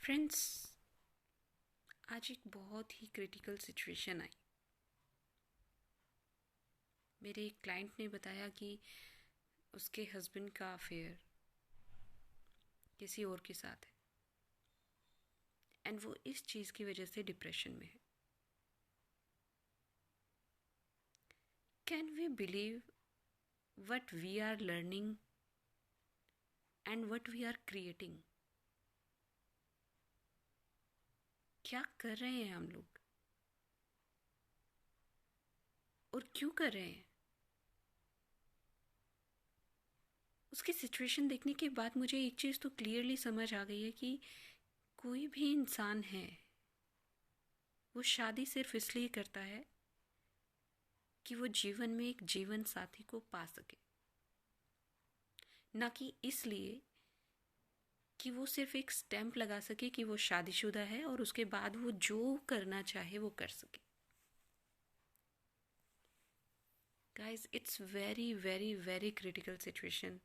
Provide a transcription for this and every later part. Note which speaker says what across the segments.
Speaker 1: Friends, आज एक बहुत ही क्रिटिकल सिचुएशन आई। मेरे एक क्लाइंट ने बताया कि उसके हस्बैंड का अफेयर किसी और के साथ है एंड वो इस चीज़ की वजह से डिप्रेशन में है। Can we believe what we are learning and what we are creating? क्या कर रहे हैं हम लोग और क्यों कर रहे हैं? उसकी सिचुएशन देखने के बाद मुझे एक चीज़ तो क्लियरली समझ आ गई है कि कोई भी इंसान है वो शादी सिर्फ इसलिए करता है कि वो जीवन में एक जीवन साथी को पा सके, ना कि इसलिए कि वो सिर्फ एक स्टैंप लगा सके कि वो शादीशुदा है और उसके बाद वो जो करना चाहे वो कर सके। Guys, it's very very very critical situation.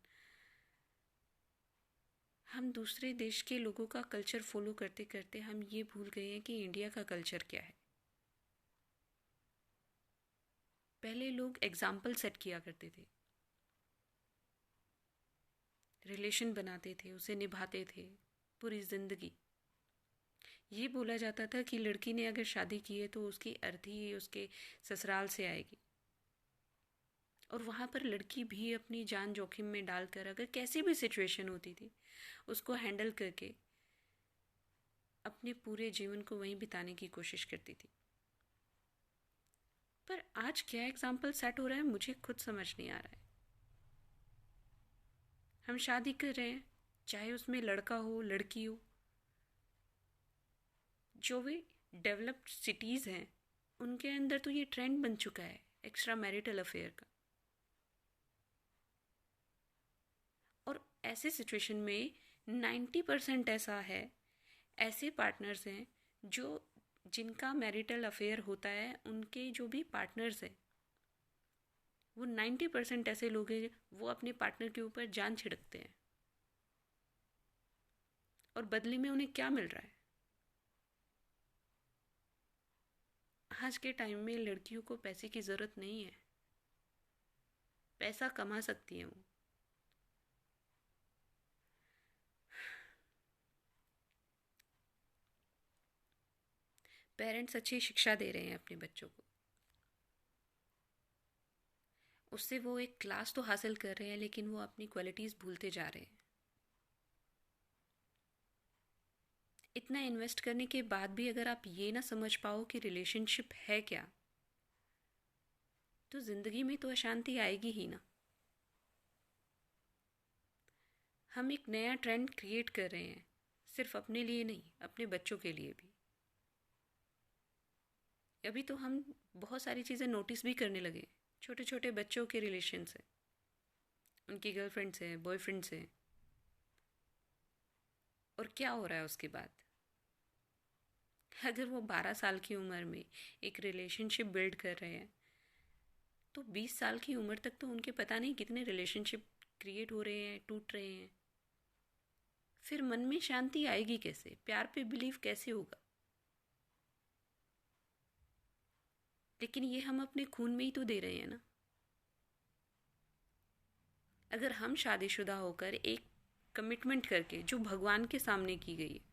Speaker 1: हम दूसरे देश के लोगों का कल्चर फॉलो करते करते हम ये भूल गए हैं कि इंडिया का कल्चर क्या है। पहले लोग एग्जाम्पल सेट किया करते थे, रिलेशन बनाते थे, उसे निभाते थे पूरी जिंदगी। ये बोला जाता था कि लड़की ने अगर शादी की है तो उसकी अर्थी उसके ससुराल से आएगी, और वहाँ पर लड़की भी अपनी जान जोखिम में डालकर अगर कैसी भी सिचुएशन होती थी उसको हैंडल करके अपने पूरे जीवन को वहीं बिताने की कोशिश करती थी। पर आज क्या एग्जाम्पल सेट हो रहा है मुझे खुद समझ नहीं आ रहा है। हम शादी कर रहे हैं, चाहे उसमें लड़का हो लड़की हो, जो भी डेवलप्ड सिटीज़ हैं उनके अंदर तो ये ट्रेंड बन चुका है एक्स्ट्रा मैरिटल अफेयर का। और ऐसे सिचुएशन में 90% ऐसा है, ऐसे पार्टनर्स हैं जो जिनका मैरिटल अफेयर होता है, उनके जो भी पार्टनर्स हैं वो 90% ऐसे लोग हैं वो अपने पार्टनर के ऊपर जान छिड़कते हैं। और बदले में उन्हें क्या मिल रहा है? आज के टाइम में लड़कियों को पैसे की ज़रूरत नहीं है, पैसा कमा सकती हैं वो। पेरेंट्स अच्छी शिक्षा दे रहे हैं अपने बच्चों को, उससे वो एक क्लास तो हासिल कर रहे हैं लेकिन वो अपनी क्वालिटीज़ भूलते जा रहे हैं। इतना इन्वेस्ट करने के बाद भी अगर आप ये ना समझ पाओ कि रिलेशनशिप है क्या, तो ज़िंदगी में तो अशांति आएगी ही ना। हम एक नया ट्रेंड क्रिएट कर रहे हैं, सिर्फ अपने लिए नहीं, अपने बच्चों के लिए भी। अभी तो हम बहुत सारी चीज़ें नोटिस भी करने लगे। छोटे छोटे बच्चों के रिलेशन से, उनकी गर्लफ्रेंड से, बॉयफ्रेंड से, और क्या हो रहा है उसके बाद? अगर वो 12 साल की उम्र में एक रिलेशनशिप बिल्ड कर रहे हैं तो 20 साल की उम्र तक तो उनके पता नहीं कितने रिलेशनशिप क्रिएट हो रहे हैं, टूट रहे हैं। फिर मन में शांति आएगी कैसे? प्यार पे बिलीव कैसे होगा? लेकिन ये हम अपने खून में ही तो दे रहे हैं ना। अगर हम शादीशुदा होकर एक कमिटमेंट करके जो भगवान के सामने की गई है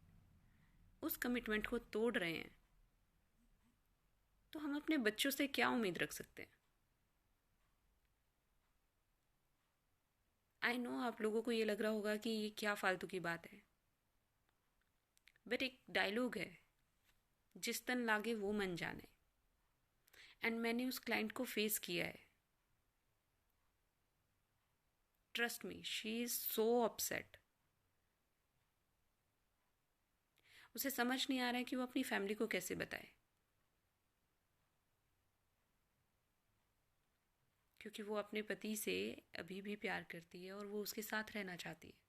Speaker 1: उस कमिटमेंट को तोड़ रहे हैं, तो हम अपने बच्चों से क्या उम्मीद रख सकते हैं? आई नो आप लोगों को ये लग रहा होगा कि ये क्या फालतू की बात है, बट एक डायलॉग है, जिस तन लागे वो मन जाने। एंड मैंने उस क्लाइंट को फेस किया है। Trust me, she is so upset. उसे समझ नहीं आ रहा है कि वो अपनी फैमिली को कैसे बताए, क्योंकि वो अपने पति से अभी भी प्यार करती है और वो उसके साथ रहना चाहती है।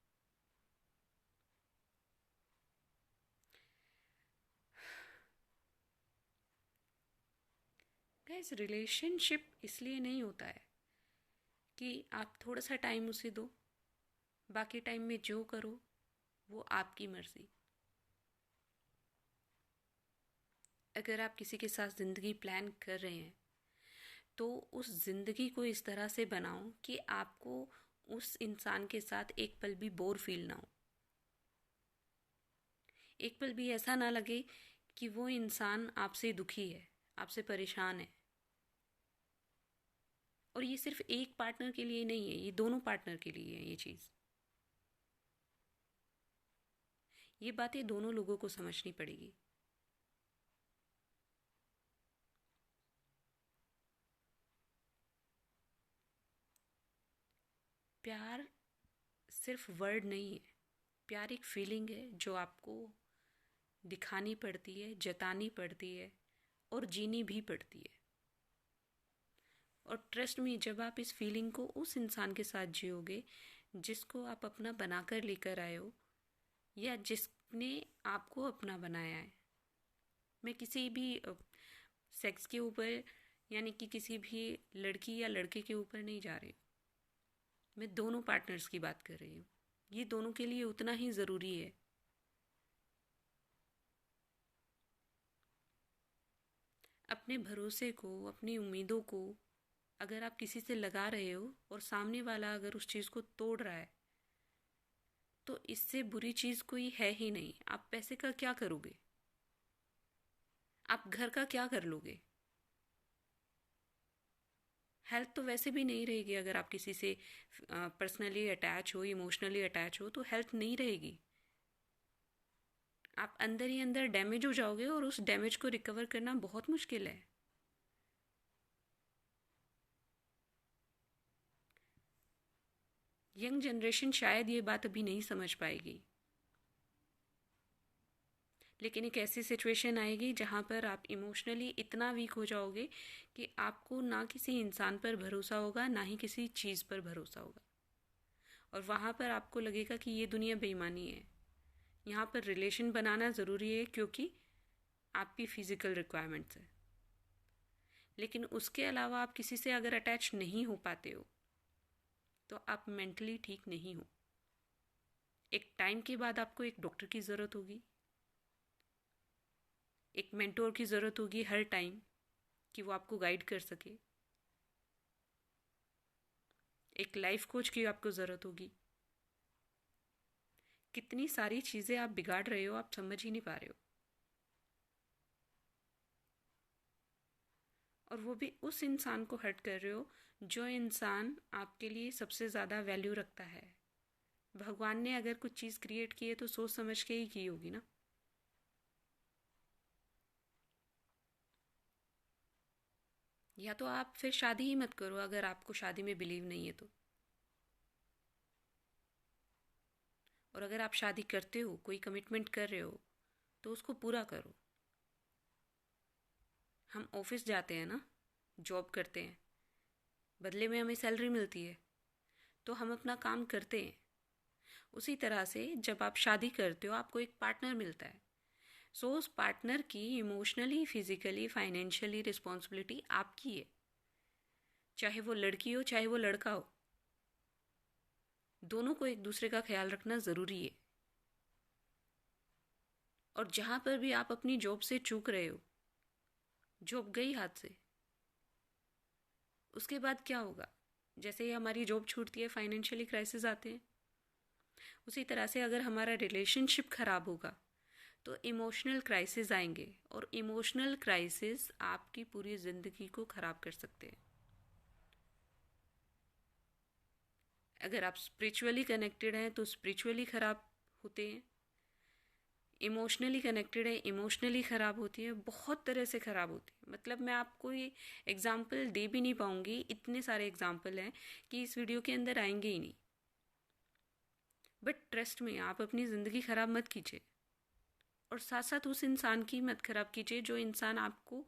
Speaker 1: गाइस, रिलेशनशिप इसलिए नहीं होता है कि आप थोड़ा सा टाइम उसे दो, बाकी टाइम में जो करो वो आपकी मर्ज़ी। अगर आप किसी के साथ ज़िंदगी प्लान कर रहे हैं तो उस ज़िंदगी को इस तरह से बनाओ कि आपको उस इंसान के साथ एक पल भी बोर फील ना हो। एक पल भी ऐसा ना लगे कि वो इंसान आपसे दुखी है, आपसे परेशान है। और ये सिर्फ एक पार्टनर के लिए नहीं है, ये दोनों पार्टनर के लिए है ये चीज़। ये बातें दोनों लोगों को समझनी पड़ेगी। प्यार सिर्फ वर्ड नहीं है, प्यार एक फीलिंग है जो आपको दिखानी पड़ती है, जतानी पड़ती है और जीनी भी पड़ती है। और ट्रस्ट में जब आप इस फीलिंग को उस इंसान के साथ जियोगे जिसको आप अपना बनाकर लेकर आए हो या जिसने आपको अपना बनाया है, मैं किसी भी सेक्स के ऊपर यानी कि किसी भी लड़की या लड़के के ऊपर नहीं जा रही, मैं दोनों पार्टनर्स की बात कर रही हूँ। ये दोनों के लिए उतना ही ज़रूरी है। अपने भरोसे को, अपनी उम्मीदों को अगर आप किसी से लगा रहे हो और सामने वाला अगर उस चीज़ को तोड़ रहा है तो इससे बुरी चीज़ कोई है ही नहीं। आप पैसे का क्या करोगे? आप घर का क्या कर लोगे? हेल्थ तो वैसे भी नहीं रहेगी। अगर आप किसी से पर्सनली अटैच हो, इमोशनली अटैच हो तो हेल्थ नहीं रहेगी। आप अंदर ही अंदर डैमेज हो जाओगे और उस डैमेज को रिकवर करना बहुत मुश्किल है। यंग जनरेशन शायद ये बात अभी नहीं समझ पाएगी, लेकिन एक ऐसी सिचुएशन आएगी जहाँ पर आप इमोशनली इतना वीक हो जाओगे कि आपको ना किसी इंसान पर भरोसा होगा, ना ही किसी चीज़ पर भरोसा होगा। और वहाँ पर आपको लगेगा कि ये दुनिया बेईमानी है। यहाँ पर रिलेशन बनाना ज़रूरी है क्योंकि आपकी फ़िज़िकल रिक्वायरमेंट्स है, लेकिन उसके अलावा आप किसी से अगर अटैच नहीं हो पाते हो तो आप मेंटली ठीक नहीं हो। एक टाइम के बाद आपको एक डॉक्टर की ज़रूरत होगी, एक मेंटोर की ज़रूरत होगी हर टाइम कि वो आपको गाइड कर सके। एक लाइफ कोच की आपको ज़रूरत होगी। कितनी सारी चीज़ें आप बिगाड़ रहे हो, आप समझ ही नहीं पा रहे हो। और वो भी उस इंसान को हर्ट कर रहे हो जो इंसान आपके लिए सबसे ज़्यादा वैल्यू रखता है। भगवान ने अगर कुछ चीज़ क्रिएट की है तो सोच समझ के ही की होगी ना। या तो आप फिर शादी ही मत करो अगर आपको शादी में बिलीव नहीं है तो। और अगर आप शादी करते हो, कोई कमिटमेंट कर रहे हो तो उसको पूरा करो। हम ऑफिस जाते हैं ना, जॉब करते हैं, बदले में हमें सैलरी मिलती है तो हम अपना काम करते हैं। उसी तरह से जब आप शादी करते हो आपको एक पार्टनर मिलता है। सो उस पार्टनर की इमोशनली, फिजिकली, फाइनेंशियली रिस्पॉन्सिबिलिटी आपकी है। चाहे वो लड़की हो चाहे वो लड़का हो, दोनों को एक दूसरे का ख्याल रखना ज़रूरी है। और जहाँ पर भी आप अपनी जॉब से चूक रहे हो, जॉब गई हाथ से, उसके बाद क्या होगा? जैसे ही हमारी जॉब छूटती है फाइनेंशियली क्राइसिस आते हैं। उसी तरह से अगर हमारा रिलेशनशिप ख़राब होगा तो इमोशनल क्राइसिस आएंगे और इमोशनल क्राइसिस आपकी पूरी ज़िंदगी को ख़राब कर सकते हैं। अगर आप स्पिरिचुअली कनेक्टेड हैं तो स्पिरिचुअली ख़राब होते हैं, इमोशनली कनेक्टेड है इमोशनली ख़राब होती है, बहुत तरह से ख़राब होती है। मतलब मैं आपको ये एग्ज़ाम्पल दे भी नहीं पाऊँगी, इतने सारे एग्ज़ाम्पल हैं कि इस वीडियो के अंदर आएंगे ही नहीं। बट ट्रस्ट में आप अपनी ज़िंदगी ख़राब मत कीजिए और साथ साथ उस इंसान की मत ख़राब कीजिए जो इंसान आपको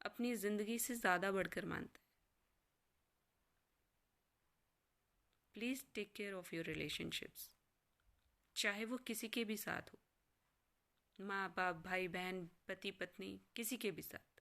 Speaker 1: अपनी ज़िंदगी से ज़्यादा बढ़कर मानता है। Please take care of your relationships, चाहे वो किसी के भी साथ हो, माँ बाप, भाई बहन, पति पत्नी, किसी के भी साथ।